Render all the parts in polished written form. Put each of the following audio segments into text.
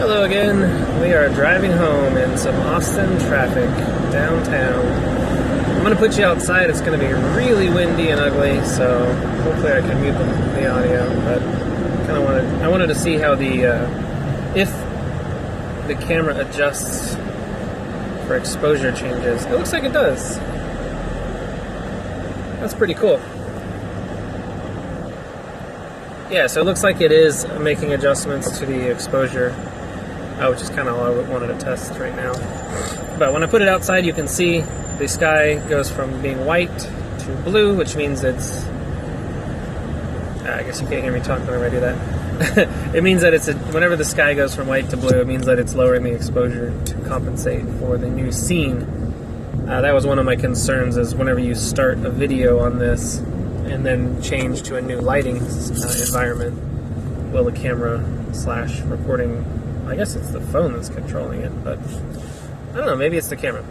Hello again. We are driving home in some Austin traffic downtown. I'm going to put you outside. It's going to be really windy and ugly, so hopefully I can mute the audio. But I wanted to see how if the camera adjusts for exposure changes. It looks like it does. That's pretty cool. Yeah, so it looks like it is making adjustments to the exposure, which is kind of all I wanted to test right now. But when I put it outside, you can see the sky goes from being white to blue, which means it's... I guess you can't hear me talk whenever I do that. It means that whenever the sky goes from white to blue, it means that it's lowering the exposure to compensate for the new scene. That was one of my concerns, is whenever you start a video on this and then change to a new lighting environment, will the camera / recording, I guess it's the phone that's controlling it, but I don't know, maybe it's the camera.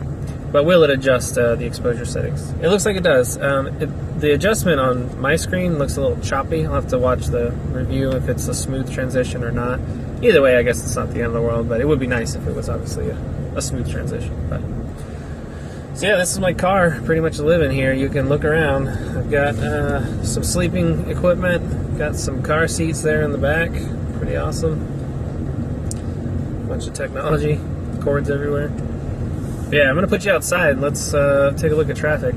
But will it adjust the exposure settings? It looks like it does. The adjustment on my screen looks a little choppy. I'll have to watch the review if it's a smooth transition or not. Either way, I guess it's not the end of the world, but it would be nice if it was obviously a smooth transition. But so yeah, this is my car. Pretty much live in here. You can look around. I've got some sleeping equipment. Got some car seats there in the back. Pretty awesome. Bunch of technology. Cords everywhere. Yeah, I'm gonna put you outside. Let's take a look at traffic.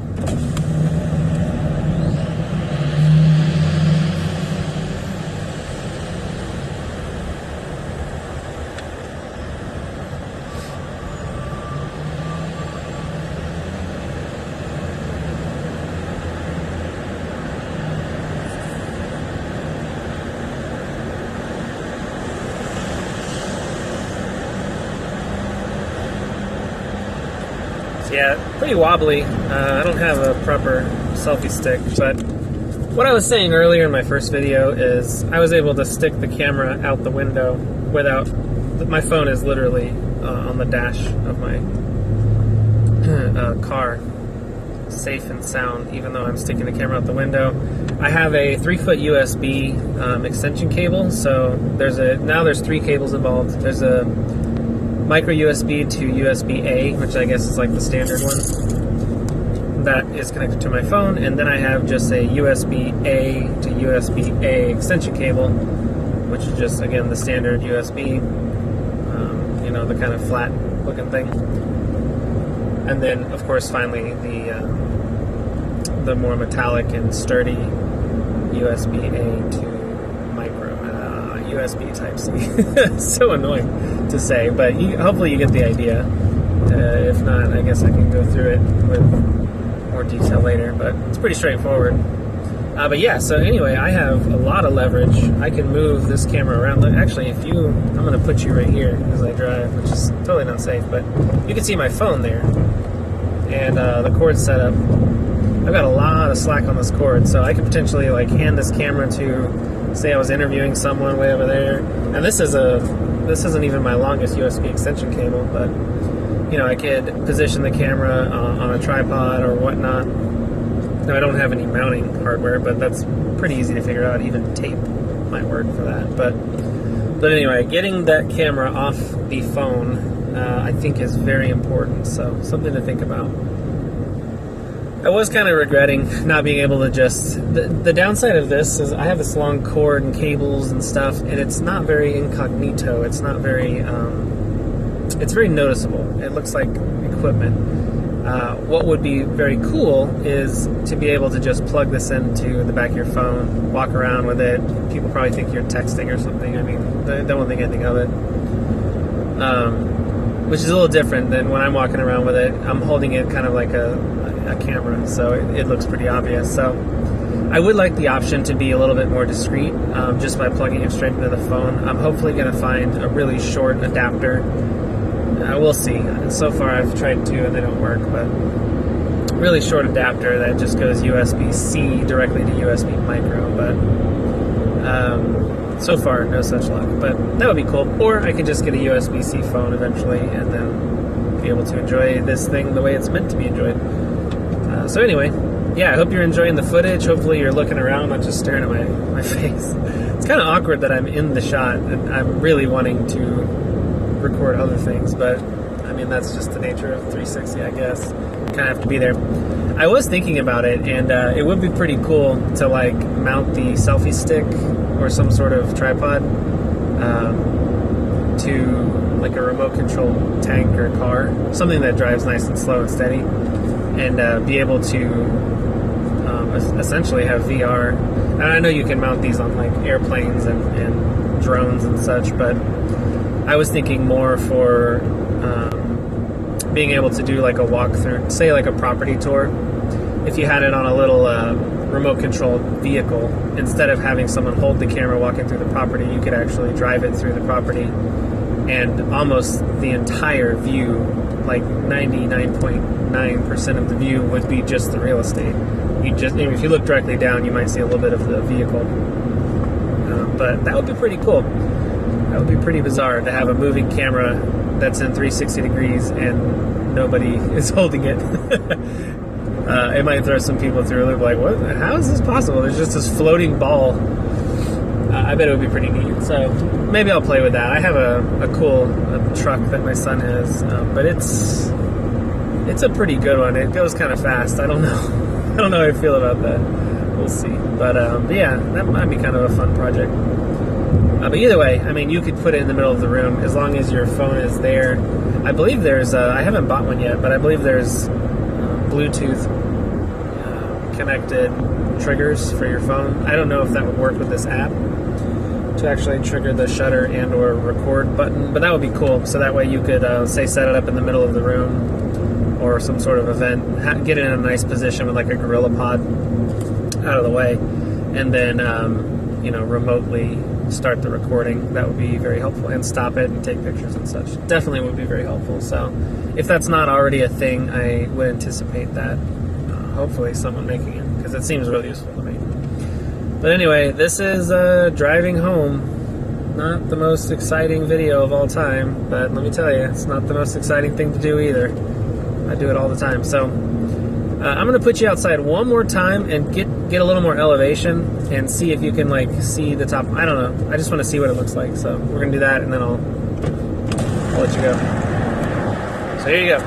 Yeah, pretty wobbly. I don't have a proper selfie stick, but what I was saying earlier in my first video is I was able to stick the camera out the window without... My phone is literally on the dash of my car, safe and sound, even though I'm sticking the camera out the window. I have a 3-foot USB extension cable, so now there's 3 cables involved. There's a micro USB to USB-A, which I guess is like the standard one. That is connected to my phone, and then I have just a USB-A to USB-A extension cable, which is just, again, the standard USB, the kind of flat looking thing. And then, of course, finally, the more metallic and sturdy USB-A to micro, USB Type-C. So annoying to say, but hopefully you get the idea. If not, I guess I can go through it with more detail later, but it's pretty straightforward. But yeah, so anyway, I have a lot of leverage. I can move this camera around. Actually, I'm going to put you right here as I drive, which is totally not safe, but you can see my phone there. And the cord setup. I've got a lot of slack on this cord, so I could potentially hand this camera to, say I was interviewing someone way over there. And this isn't even my longest USB extension cable, but I could position the camera on a tripod or whatnot. Now, I don't have any mounting hardware, but that's pretty easy to figure out. Even tape might work for that. But anyway, getting that camera off the phone, I think, is very important. So something to think about. I was kind of regretting not being able to just... The downside of this is I have this long cord and cables and stuff, and it's not very incognito. It's not very... it's very noticeable. It looks like equipment. What would be very cool is to be able to just plug this into the back of your phone, walk around with it. People probably think you're texting or something. I mean, they won't think anything of it. Which is a little different than when I'm walking around with it. I'm holding it kind of like a camera, so it looks pretty obvious. So I would like the option to be a little bit more discreet, just by plugging it straight into the phone. I'm hopefully going to find a really short adapter. We'll see. So far I've tried 2 and they don't work, but really short adapter that just goes USB-C directly to USB micro, but so far no such luck. But that would be cool. Or I could just get a USB-C phone eventually and then be able to enjoy this thing the way it's meant to be enjoyed. So anyway, yeah, I hope you're enjoying the footage. Hopefully you're looking around, not just staring at my face. It's kind of awkward that I'm in the shot, and I'm really wanting to record other things, but I mean, that's just the nature of 360, I guess. Kind of have to be there. I was thinking about it, and it would be pretty cool to like mount the selfie stick or some sort of tripod to like a remote controlled tank or car, something that drives nice and slow and steady, and be able to essentially have VR. And I know you can mount these on like airplanes and drones and such, but I was thinking more for being able to do like a walkthrough, say like a property tour. If you had it on a little remote controlled vehicle, instead of having someone hold the camera walking through the property, you could actually drive it through the property, and almost the entire view, like 99.9% of the view, would be just the real estate. If you look directly down, you might see a little bit of the vehicle, but that would be pretty cool. That would be pretty bizarre to have a moving camera that's in 360 degrees and nobody is holding it. It might throw some people through a loop, like, what? How is this possible? There's just this floating ball. I bet it would be pretty neat. So maybe I'll play with that. I have a cool truck that my son has, but it's a pretty good one. It goes kind of fast. I don't know. I don't know how I feel about that. We'll see. But yeah, that might be kind of a fun project. But either way, I mean, you could put it in the middle of the room as long as your phone is there. I believe there's, I haven't bought one yet, but I believe there's Bluetooth connected triggers for your phone. I don't know if that would work with this app to actually trigger the shutter and or record button, but that would be cool. So that way you could, say, set it up in the middle of the room or some sort of event, get it in a nice position with like a Gorilla Pod out of the way, and then, remotely start the recording. That would be very helpful, and stop it and take pictures and such. Definitely would be very helpful. So if that's not already a thing, I would anticipate that hopefully someone making it, because it seems really useful to me. But anyway, this is driving home. Not the most exciting video of all time, but let me tell you, it's not the most exciting thing to do either. I do it all the time. So I'm going to put you outside one more time and get a little more elevation and see if you can like see the top. I don't know. I just want to see what it looks like. So we're going to do that, and then I'll let you go. So here you go.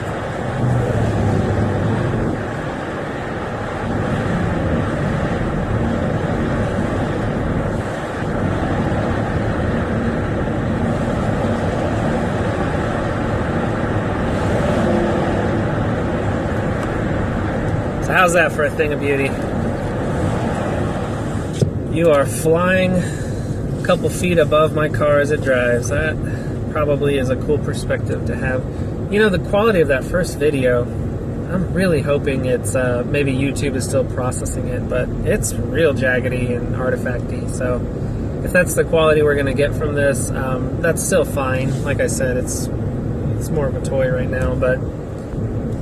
How's that for a thing of beauty? You are flying a couple feet above my car as it drives. That probably is a cool perspective to have. You know, the quality of that first video, I'm really hoping it's, maybe YouTube is still processing it, but it's real jaggedy and artifacty. So if that's the quality we're going to get from this, that's still fine. Like I said, it's more of a toy right now, but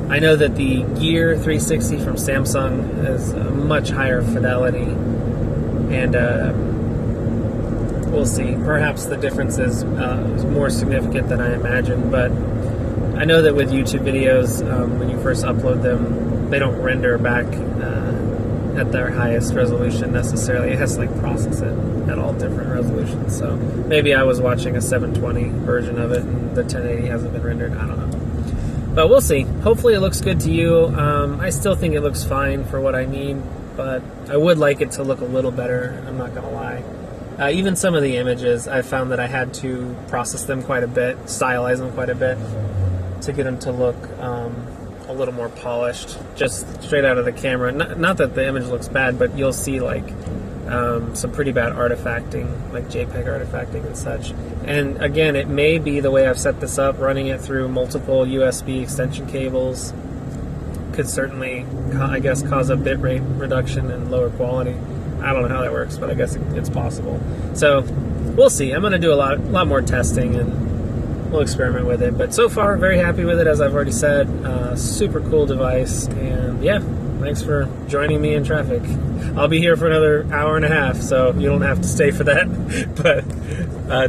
I know that the Gear 360 from Samsung is a much higher fidelity, and we'll see. Perhaps the difference is more significant than I imagined, but I know that with YouTube videos, when you first upload them, they don't render back at their highest resolution necessarily. It has to like process it at all different resolutions. So maybe I was watching a 720 version of it and the 1080 hasn't been rendered. I don't know. But we'll see. Hopefully it looks good to you. I still think it looks fine for what I need, but I would like it to look a little better, I'm not going to lie. Even some of the images, I found that I had to process them quite a bit, stylize them quite a bit, to get them to look a little more polished, just straight out of the camera. Not that the image looks bad, but you'll see like some pretty bad artifacting, like JPEG artifacting and such. And again, it may be the way I've set this up, running it through multiple USB extension cables could certainly, I guess, cause a bitrate reduction and lower quality. I don't know how that works, but I guess it's possible. So we'll see. I'm going to do a lot more testing, and we'll experiment with it. But so far, very happy with it, as I've already said. Super cool device, and yeah, thanks for joining me in traffic. I'll be here for another hour and a half, so you don't have to stay for that. But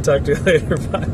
talk to you later. Bye.